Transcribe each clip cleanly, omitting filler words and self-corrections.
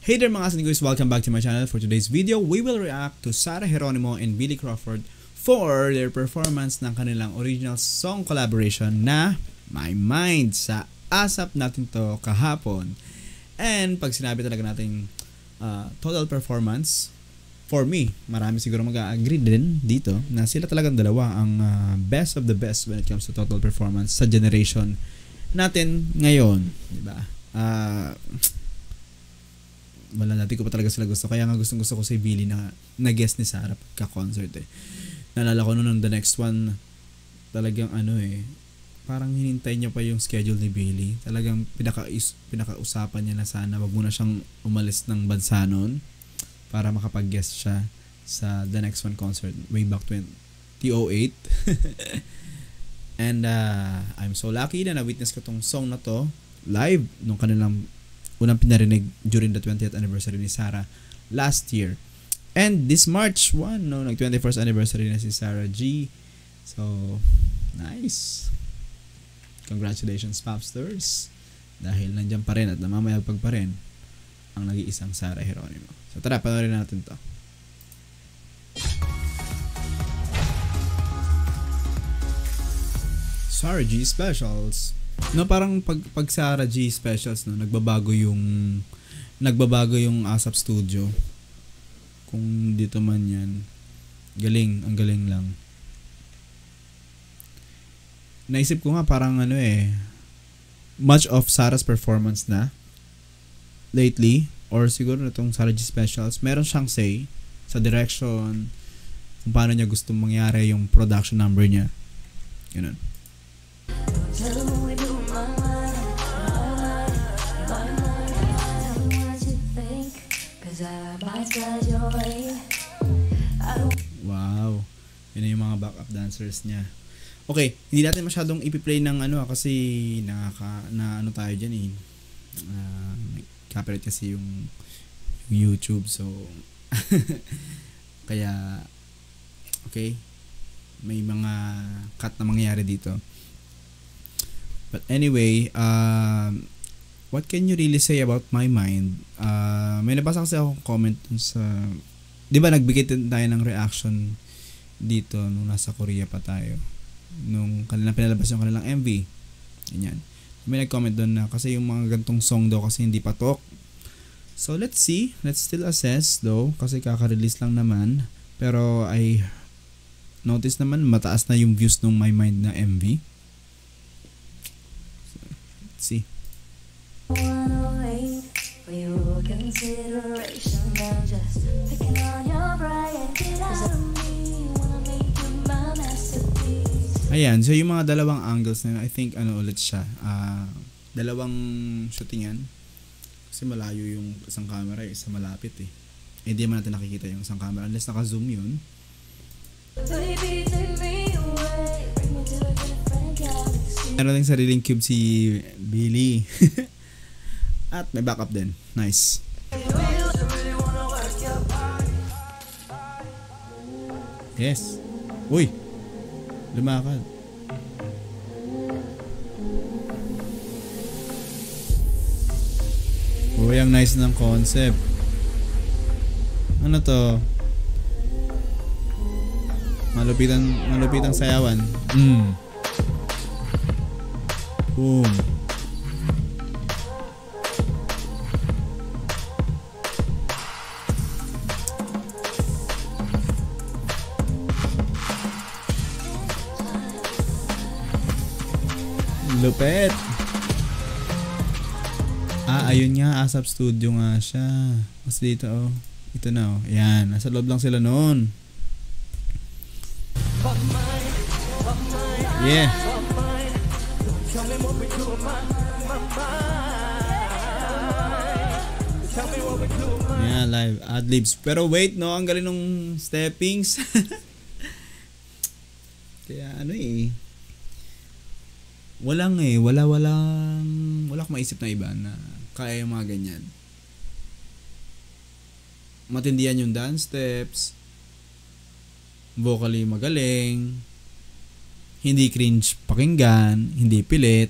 Hey there mga guys, welcome back to my channel. For today's video, we will react to Sarah Geronimo and Billy Crawford for their performance ng kanilang original song collaboration na My Mind sa ASAP natin to kahapon. And pag sinabi talaga nating total performance, for me, marami siguro mag-agree din dito na sila talagang dalawa ang best of the best when it comes to total performance sa generation natin ngayon, di ba? Wala, dati ko pa talaga sila gusto. Kaya nga gusto ko si Billy na guest ni Sarah pagka-concert eh. Naalala ko noon the next one, talagang parang hinintay niya pa yung schedule ni Billy. Talagang pinaka-usapan niya na sana wag muna siyang umalis ng bansa noon para makapag-guest siya sa the next one concert way back 2008. And I'm so lucky na na-witness ko tong song na to live nung kanilang unang pinarinig during the 20th anniversary ni Sarah last year. And this March 1, nag-21st anniversary na si Sarah G. So, nice. Congratulations, Popsters. Dahil nandiyan pa rin at namamayagpag pa rin ang nag-iisang Sarah Geronimo. So, tara, panoorin natin to. Sarah G Specials. No, parang pag Sarah G Specials, no, nagbabago yung ASAP Studio. Kung dito man yan, ang galing lang. Naisip ko nga parang much of Sarah's performance na lately, or siguro na itong Sarah G Specials, meron siyang say sa direction, kung paano niya gusto mangyari yung production number niya. Ganun. Wow. Yun yung mga backup dancers niya. Okay, hindi natin masyadong ipi-play ng kasi tayo dyan copyright kasi yung YouTube, so kaya okay, may mga cut na mangyayari dito. But anyway, what can you really say about My Mind? May nabasa kasi akong comment sa, di ba nagbigay tayo ng reaction dito nung nasa Korea pa tayo, nung kanilang pinalabas yung kanilang MV. Ganyan. May nag-comment doon na kasi yung mga gantong song daw kasi hindi patok. So let's see, let's still assess though kasi kaka-release lang naman. Pero I notice naman mataas na yung views ng My Mind na MV. So, let's see. Ayan, so yung mga dalawang angles na I think ulit siya, dalawang shooting yan kasi malayo yung isang camera, isa malapit hindi naman natin nakikita yung isang camera unless naka-zoom yun. Meron din sariling cube si Billy. At may backup din. Nice. Yes. Uy. Lumakad. Uy, ang nice ng concept. Ano to? Malupitang sayawan. Boom. Lupet. Ayun nga, ASAP Studio nga siya. Mas dito ito na Ayan, nasa loob lang sila noon. Yeah. Yeah, live adlibs. Pero wait, ang galing nung steppings. Kaya wala akong maisip na iba na kaya yung mga ganyan. Matindihan yung dance steps, vocally magaling, hindi cringe pakinggan, hindi pilit.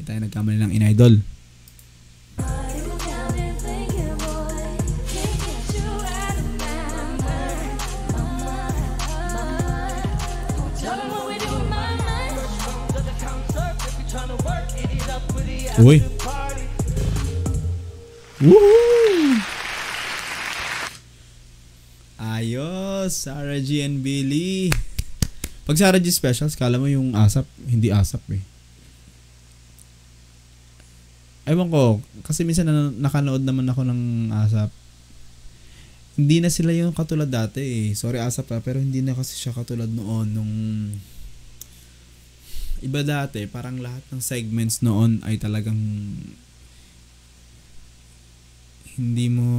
tayo nagkamali ng in-idol. Uy. Woohoo! Ayos, Sarah G and Billy. Pag Sarah G specials, kala mo yung ASAP, hindi ASAP eh. Ewan ko, kasi minsan nakanood naman ako ng ASAP. Hindi na sila yung katulad dati eh. Sorry ASAP pero hindi na kasi siya katulad noon nung iba dati, parang lahat ng segments noon ay talagang hindi mo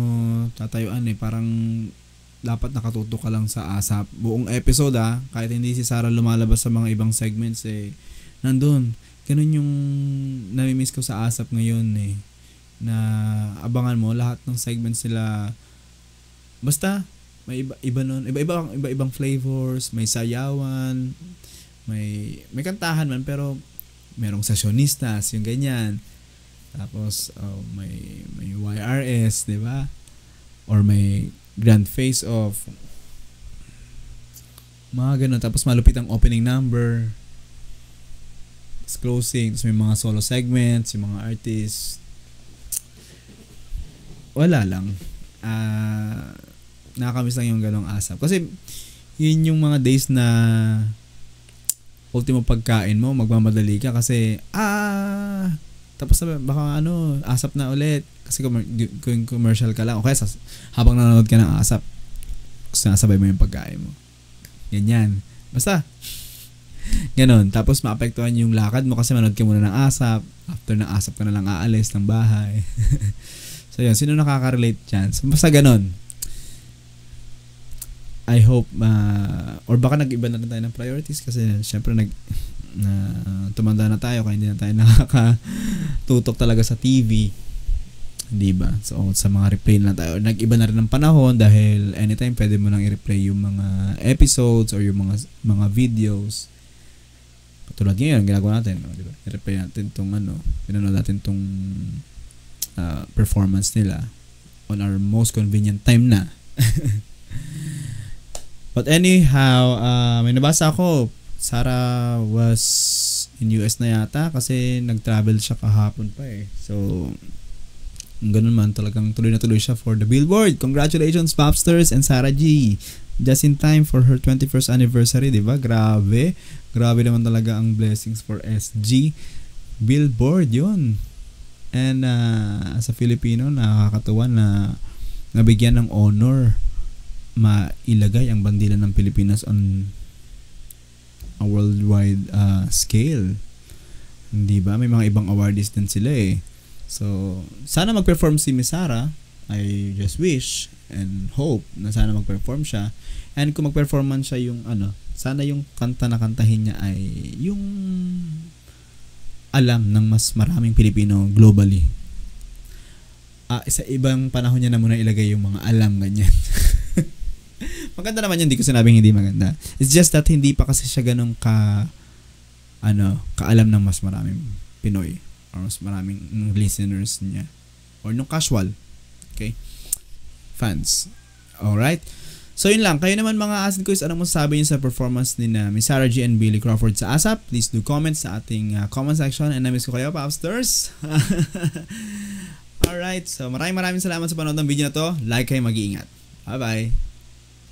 tatayuan eh. Parang dapat nakatutok ka lang sa ASAP. Buong episode kahit hindi si Sarah lumalabas sa mga ibang segments eh, nandun. Ganun yung nami-miss ko sa ASAP ngayon eh. Na abangan mo lahat ng segments nila. Basta may iba nun, iba-ibang flavors, may sayawan, may kantahan man pero merong sessionistas, yung ganyan. Tapos may YRS, 'di ba? Or may grand face off. Mga ganun. Tapos malupit ang opening number. Tapos closing. Tapos may mga solo segments, yung mga artists. Wala lang. Nakakamiss lang yung ganong ASAP. Kasi yun yung mga days na ultimo pagkain mo, magmamadali ka kasi tapos baka ASAP na ulit kasi kung commercial ka lang, okay, habang nanonood ka ng ASAP sinasabay mo yung pagkain mo, ganyan, basta ganon. Tapos maapektuhan yung lakad mo kasi manood ka muna ng ASAP, after ng ASAP ka na lang aalis ng bahay. So yun, sino nakaka-relate dyan? So, basta ganon. I hope or baka nag-iba na rin tayo ng priorities kasi syempre tumanda na tayo kaya hindi na tayo nakakatutok talaga sa TV, di ba? So sa mga replay na tayo, nag-iba na rin ng panahon dahil anytime pwede mo nang i-replay yung mga episodes or yung mga videos. Patulad ngayon ginagawa natin, di ba? I-replay natin tong pinanood natin tong performance nila on our most convenient time na. But anyhow, may nabasa ako, Sarah was in US na yata kasi nag-travel siya kahapon pa eh. So, ganun man, talagang tuloy na tuloy siya for the Billboard. Congratulations, Popsters and Sarah G. Just in time for her 21st anniversary, di ba? Grabe. Grabe naman talaga ang blessings for SG. Billboard, yun. And as a Filipino, nakakatuwa na nabigyan ng honor mailagay ang bandila ng Pilipinas on a worldwide scale. Hindi ba? May mga ibang awardees din sila eh. So, sana mag-perform si Miss Sarah. I just wish and hope na sana mag-perform siya. And kung mag-performan siya yung sana yung kanta na kantahin niya ay yung alam ng mas maraming Pilipino globally. Sa ibang panahon niya na muna ilagay yung mga alam ganyan. Maganda naman yun, hindi ko sinabing hindi maganda. It's just that hindi pa kasi siya ganun kaalam ng mas maraming Pinoy or mas maraming listeners niya or nung casual, okay, fans. Alright, so yun lang. Kayo naman mga asin ko, anong masasabi niyo sa performance ni Miss Sarah G and Billy Crawford sa ASAP? Please do comment sa ating comment section and na-miss ko kayo, Popsters. Alright, so maraming salamat sa panonood ng video na to. Like kayo, mag-iingat. Bye bye.